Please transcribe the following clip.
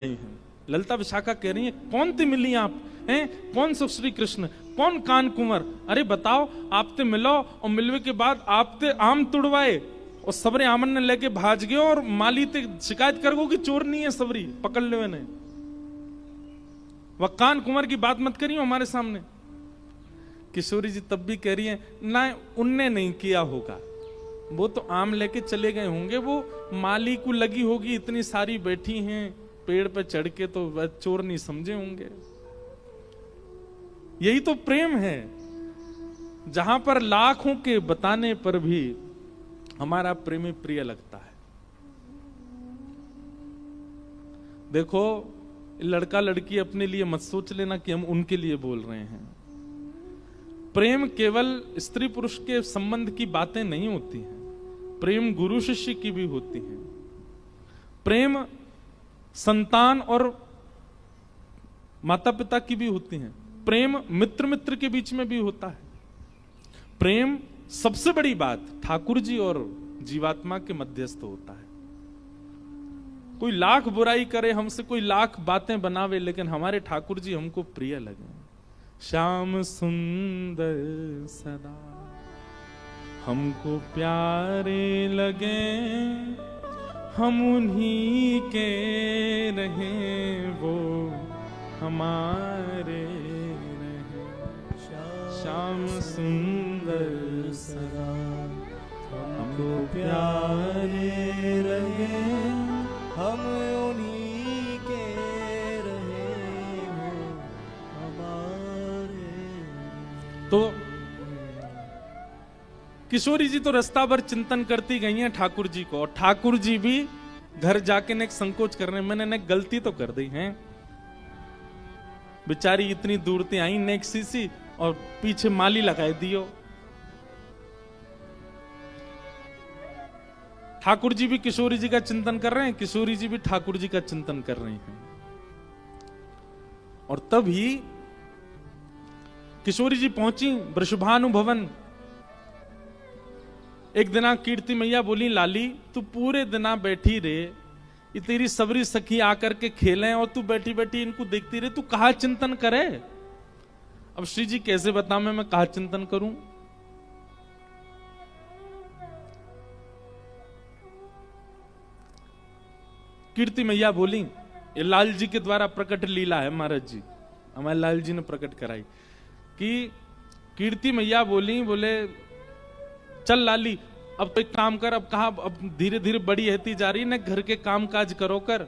हैं। ललिता विशाखा कह रही है, कौन ते मिली आप हैं, कौन सो श्री कृष्ण, कौन कान कुंवर, अरे बताओ आप ते मिलो और मिलवे के बाद आप ते आम तुड़वाए और सबरे आमन ने लेके भाज गयो और माली ते शिकायत कर गो कि चोर नहीं है सबरी पकड़ ले ने। वह कान कुंवर की बात मत करियो हमारे सामने। किशोरी जी तब भी कह रही है, ना उनने नहीं किया होगा, वो तो आम लेके चले गए होंगे, वो माली को लगी होगी, इतनी सारी बैठी हैं पेड़ पे चढ़ के, तो वह चोर नहीं समझे होंगे। यही तो प्रेम है, जहां पर लाखों के बताने पर भी हमारा प्रेमी प्रिय लगता है। देखो, लड़का लड़की अपने लिए मत सोच लेना कि हम उनके लिए बोल रहे हैं। प्रेम केवल स्त्री पुरुष के संबंध की बातें नहीं होती हैं, प्रेम गुरु शिष्य की भी होती है, प्रेम संतान और माता पिता की भी होती है, प्रेम मित्र मित्र के बीच में भी होता है, प्रेम सबसे बड़ी बात ठाकुर जी और जीवात्मा के मध्यस्थ होता है। कोई लाख बुराई करे हमसे, कोई लाख बातें बनावे, लेकिन हमारे ठाकुर जी हमको प्रिय लगे। श्याम सुंदर सदा हमको प्यारे लगे, हम उन्हीं के रहें वो हमारे रहें। श्याम सुंदर सदा हमको प्यारे लगे, हम उन्हीं के रहें वो हमारे। तो किशोरी जी तो रास्ता भर चिंतन करती गई हैं ठाकुर जी को, और ठाकुर जी भी घर जाके ने संकोच कर रहे हैं, मैंने गलती तो कर दी है, बेचारी इतनी दूर से आई नेक सीसी और पीछे माली लगाए दियो। ठाकुर जी भी किशोरी जी का चिंतन कर रहे हैं, किशोरी जी भी ठाकुर जी का चिंतन कर रहे हैं। और तभी किशोरी जी पहुंची वृषभानु भवन। एक दिना कीर्ति मैया बोली, लाली तू पूरे दिना बैठी रे, ये तेरी सबरी सखी आकर के खेलें और तू बैठी बैठी इनको देखती रहे, तू कहा चिंतन करे। अब श्री जी कैसे बता मैं कहा चिंतन करूं। कीर्ति मैया बोली, ये लाल जी के द्वारा प्रकट लीला है महाराज जी, हमारे लाल जी ने प्रकट कराई। कि कीर्ति मैया बोली, बोले चल लाली अब तो एक काम कर, अब कहा अब धीरे धीरे बड़ी रहती जा रही है ना, घर के काम काज करो कर,